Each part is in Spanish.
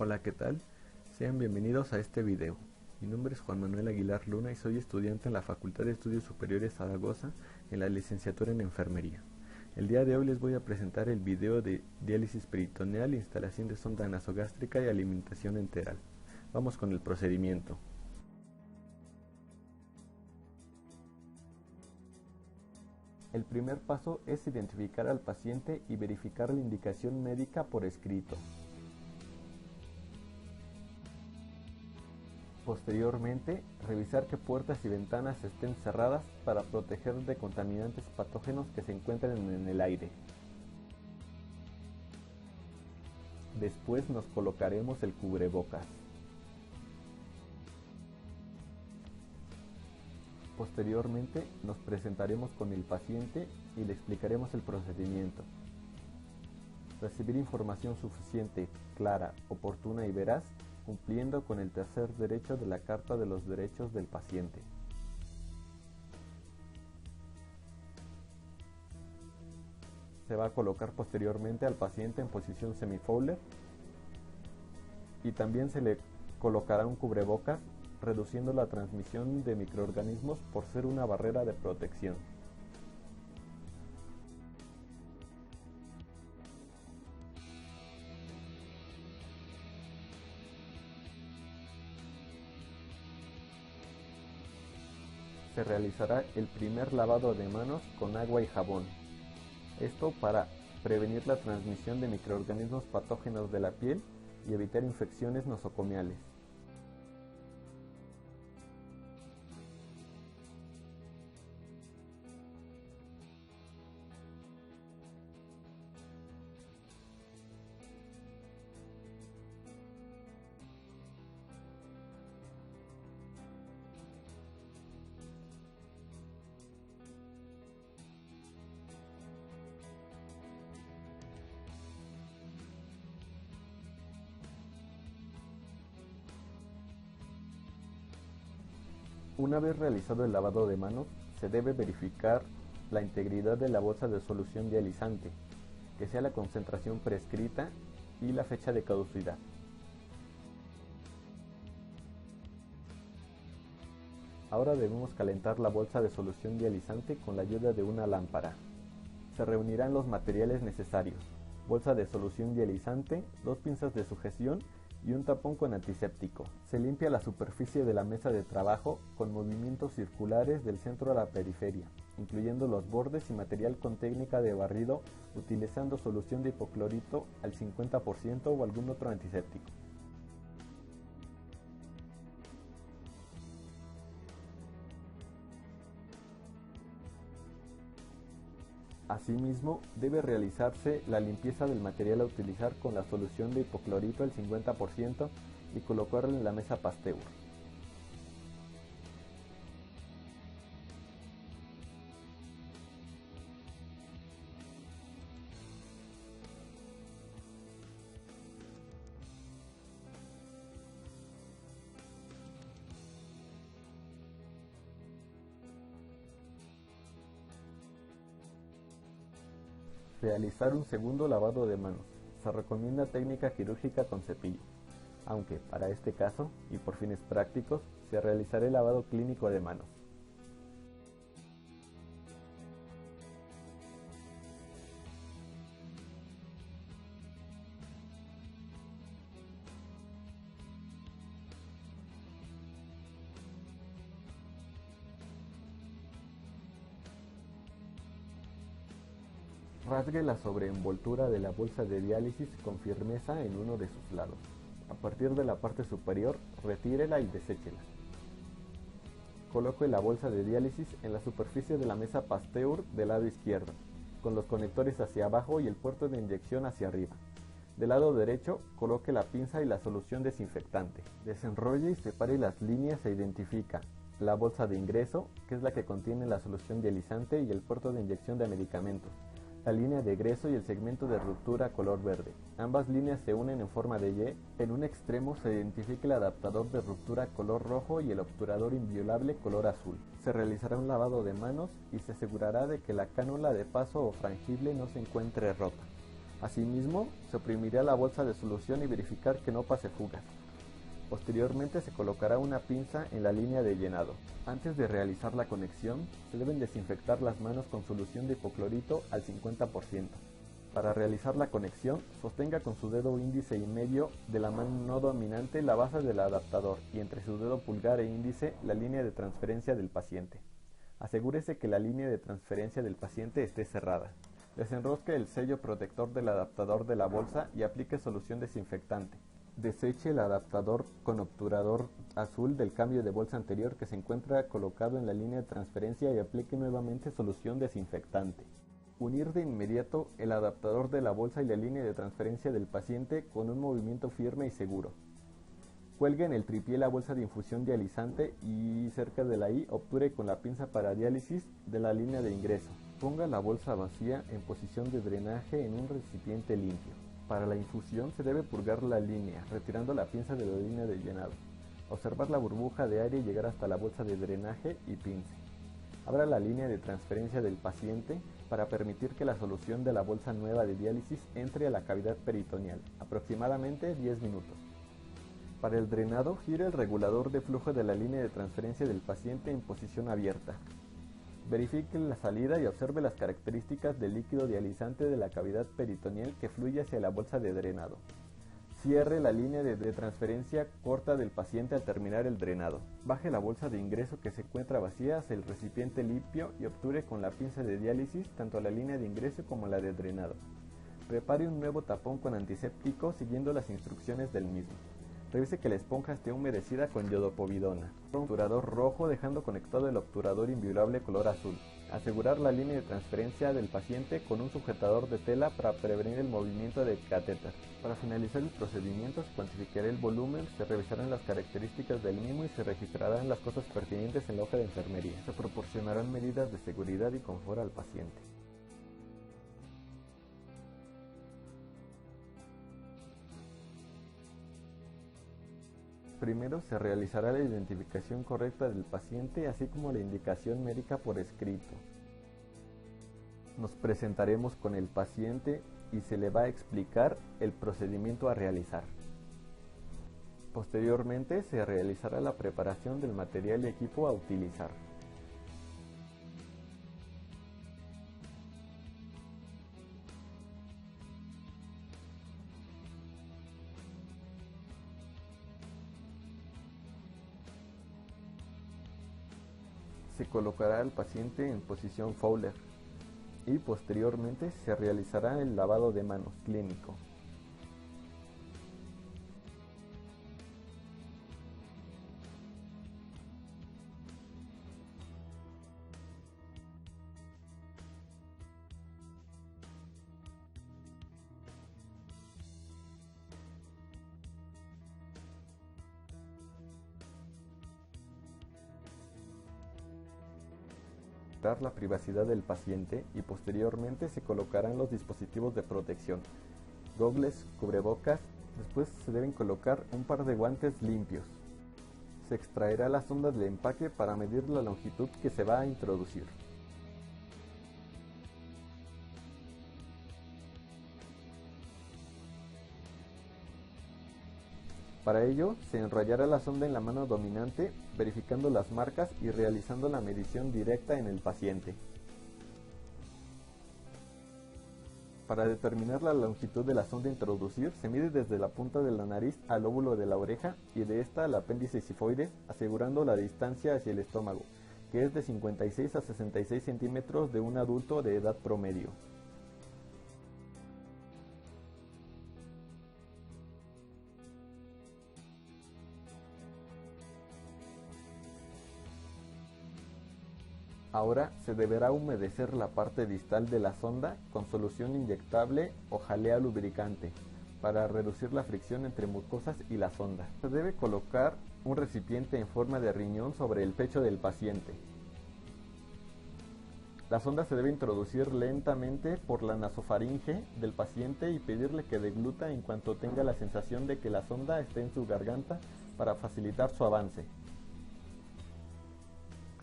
Hola, ¿qué tal? Sean bienvenidos a este video. Mi nombre es Juan Manuel Aguilar Luna y soy estudiante en la Facultad de Estudios Superiores Zaragoza en la licenciatura en Enfermería. El día de hoy les voy a presentar el video de diálisis peritoneal, instalación de sonda nasogástrica y alimentación enteral. Vamos con el procedimiento. El primer paso es identificar al paciente y verificar la indicación médica por escrito. Posteriormente, revisar que puertas y ventanas estén cerradas para proteger de contaminantes patógenos que se encuentren en el aire. Después nos colocaremos el cubrebocas. Posteriormente, nos presentaremos con el paciente y le explicaremos el procedimiento. Recibir información suficiente, clara, oportuna y veraz, cumpliendo con el tercer derecho de la Carta de los Derechos del Paciente. Se va a colocar posteriormente al paciente en posición semi-Fowler y también se le colocará un cubrebocas, reduciendo la transmisión de microorganismos por ser una barrera de protección. Se realizará el primer lavado de manos con agua y jabón. Esto para prevenir la transmisión de microorganismos patógenos de la piel y evitar infecciones nosocomiales. Una vez realizado el lavado de manos, se debe verificar la integridad de la bolsa de solución dializante, que sea la concentración prescrita y la fecha de caducidad. Ahora debemos calentar la bolsa de solución dializante con la ayuda de una lámpara. Se reunirán los materiales necesarios: bolsa de solución dializante, 2 pinzas de sujeción y un tapón con antiséptico. Se limpia la superficie de la mesa de trabajo con movimientos circulares del centro a la periferia, incluyendo los bordes y material con técnica de barrido, utilizando solución de hipoclorito al 50% o algún otro antiséptico. Asimismo, debe realizarse la limpieza del material a utilizar con la solución de hipoclorito al 50% y colocarlo en la mesa Pasteur. Realizar un segundo lavado de manos. Se recomienda técnica quirúrgica con cepillo, aunque para este caso, y por fines prácticos, se realizará el lavado clínico de manos. Rasgue la sobreenvoltura de la bolsa de diálisis con firmeza en uno de sus lados. A partir de la parte superior, retírela y deséchela. Coloque la bolsa de diálisis en la superficie de la mesa Pasteur del lado izquierdo, con los conectores hacia abajo y el puerto de inyección hacia arriba. Del lado derecho, coloque la pinza y la solución desinfectante. Desenrolle y separe las líneas e identifica la bolsa de ingreso, que es la que contiene la solución dializante y el puerto de inyección de medicamentos, la línea de egreso y el segmento de ruptura color verde. Ambas líneas se unen en forma de Y. En un extremo se identifica el adaptador de ruptura color rojo y el obturador inviolable color azul. Se realizará un lavado de manos y se asegurará de que la cánula de paso o frangible no se encuentre rota. Asimismo, se oprimirá la bolsa de solución y verificar que no pase fugas. Posteriormente se colocará una pinza en la línea de llenado. Antes de realizar la conexión, se deben desinfectar las manos con solución de hipoclorito al 50%. Para realizar la conexión, sostenga con su dedo índice y medio de la mano no dominante la base del adaptador y entre su dedo pulgar e índice la línea de transferencia del paciente. Asegúrese que la línea de transferencia del paciente esté cerrada. Desenrosque el sello protector del adaptador de la bolsa y aplique solución desinfectante. Deseche el adaptador con obturador azul del cambio de bolsa anterior que se encuentra colocado en la línea de transferencia y aplique nuevamente solución desinfectante. Unir de inmediato el adaptador de la bolsa y la línea de transferencia del paciente con un movimiento firme y seguro. Cuelgue en el tripié la bolsa de infusión dializante y cerca de la I obture con la pinza para diálisis de la línea de ingreso. Ponga la bolsa vacía en posición de drenaje en un recipiente limpio. Para la infusión se debe purgar la línea, retirando la pinza de la línea de llenado. Observar la burbuja de aire y llegar hasta la bolsa de drenaje y pince. Abra la línea de transferencia del paciente para permitir que la solución de la bolsa nueva de diálisis entre a la cavidad peritoneal, aproximadamente 10 minutos. Para el drenado, gire el regulador de flujo de la línea de transferencia del paciente en posición abierta. Verifique la salida y observe las características del líquido dializante de la cavidad peritoneal que fluye hacia la bolsa de drenado. Cierre la línea de transferencia corta del paciente al terminar el drenado. Baje la bolsa de ingreso que se encuentra vacía hacia el recipiente limpio y obture con la pinza de diálisis tanto la línea de ingreso como la de drenado. Prepare un nuevo tapón con antiséptico siguiendo las instrucciones del mismo. Revise que la esponja esté humedecida con iodopovidona. Obturador rojo dejando conectado el obturador inviolable color azul. Asegurar la línea de transferencia del paciente con un sujetador de tela para prevenir el movimiento del catéter. Para finalizar el procedimiento se cuantificará el volumen, se revisarán las características del mismo y se registrarán las cosas pertinentes en la hoja de enfermería. Se proporcionarán medidas de seguridad y confort al paciente. Primero se realizará la identificación correcta del paciente, así como la indicación médica por escrito. Nos presentaremos con el paciente y se le va a explicar el procedimiento a realizar. Posteriormente se realizará la preparación del material y equipo a utilizar. Se colocará al paciente en posición Fowler y posteriormente se realizará el lavado de manos clínico. La privacidad del paciente y posteriormente se colocarán los dispositivos de protección, gogles, cubrebocas. Después se deben colocar un par de guantes limpios. Se extraerá la sonda del empaque para medir la longitud que se va a introducir. Para ello, se enrollará la sonda en la mano dominante, verificando las marcas y realizando la medición directa en el paciente. Para determinar la longitud de la sonda a introducir, se mide desde la punta de la nariz al lóbulo de la oreja y de esta al apéndice sifoides, asegurando la distancia hacia el estómago, que es de 56 a 66 centímetros de un adulto de edad promedio. Ahora se deberá humedecer la parte distal de la sonda con solución inyectable o jalea lubricante para reducir la fricción entre mucosas y la sonda. Se debe colocar un recipiente en forma de riñón sobre el pecho del paciente. La sonda se debe introducir lentamente por la nasofaringe del paciente y pedirle que degluta en cuanto tenga la sensación de que la sonda esté en su garganta para facilitar su avance.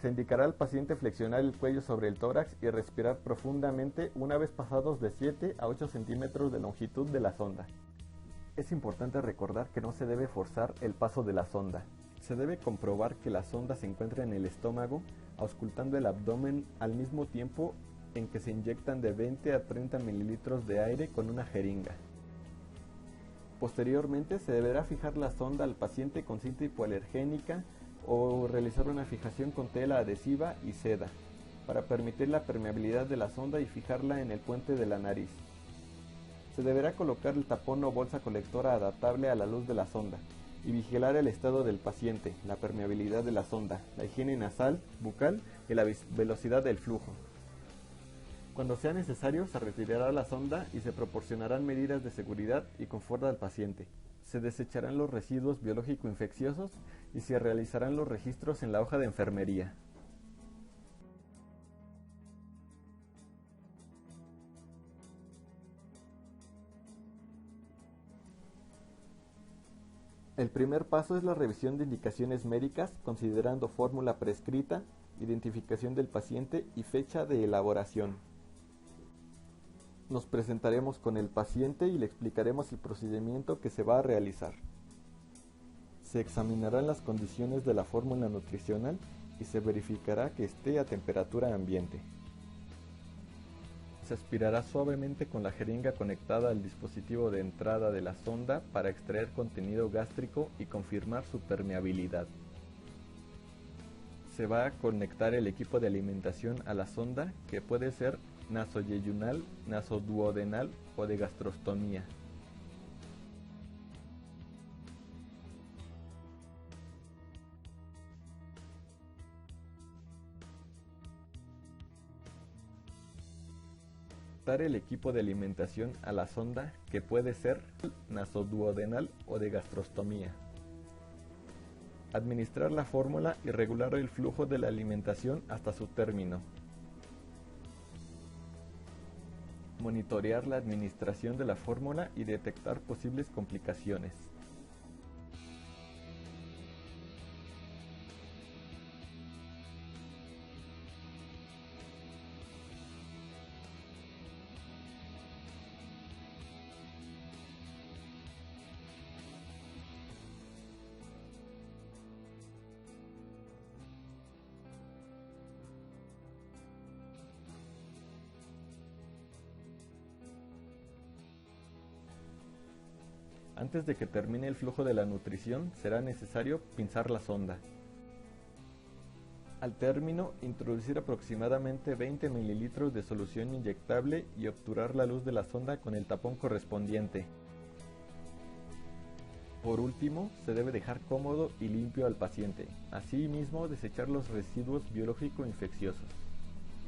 Se indicará al paciente flexionar el cuello sobre el tórax y respirar profundamente una vez pasados de 7 a 8 centímetros de longitud de la sonda. Es importante recordar que no se debe forzar el paso de la sonda. Se debe comprobar que la sonda se encuentra en el estómago, auscultando el abdomen al mismo tiempo en que se inyectan de 20 a 30 mililitros de aire con una jeringa. Posteriormente se deberá fijar la sonda al paciente con cinta hipoalergénica o realizar una fijación con tela adhesiva y seda para permitir la permeabilidad de la sonda y fijarla en el puente de la nariz. Se deberá colocar el tapón o bolsa colectora adaptable a la luz de la sonda y vigilar el estado del paciente, la permeabilidad de la sonda, la higiene nasal, bucal y la velocidad del flujo. Cuando sea necesario, se retirará la sonda y se proporcionarán medidas de seguridad y confort al paciente. Se desecharán los residuos biológico-infecciosos y se realizarán los registros en la hoja de enfermería. El primer paso es la revisión de indicaciones médicas, considerando fórmula prescrita, identificación del paciente y fecha de elaboración. Nos presentaremos con el paciente y le explicaremos el procedimiento que se va a realizar. Se examinarán las condiciones de la fórmula nutricional y se verificará que esté a temperatura ambiente. Se aspirará suavemente con la jeringa conectada al dispositivo de entrada de la sonda para extraer contenido gástrico y confirmar su permeabilidad. Se va a conectar el equipo de alimentación a la sonda, que puede ser nasoyeyunal, nasoduodenal o de gastrostomía. El equipo de alimentación a la sonda, que puede ser nasoduodenal o de gastrostomía. Administrar la fórmula y regular el flujo de la alimentación hasta su término. Monitorear la administración de la fórmula y detectar posibles complicaciones. Antes de que termine el flujo de la nutrición, será necesario pinzar la sonda. Al término, introducir aproximadamente 20 mililitros de solución inyectable y obturar la luz de la sonda con el tapón correspondiente. Por último, se debe dejar cómodo y limpio al paciente, asimismo desechar los residuos biológico-infecciosos.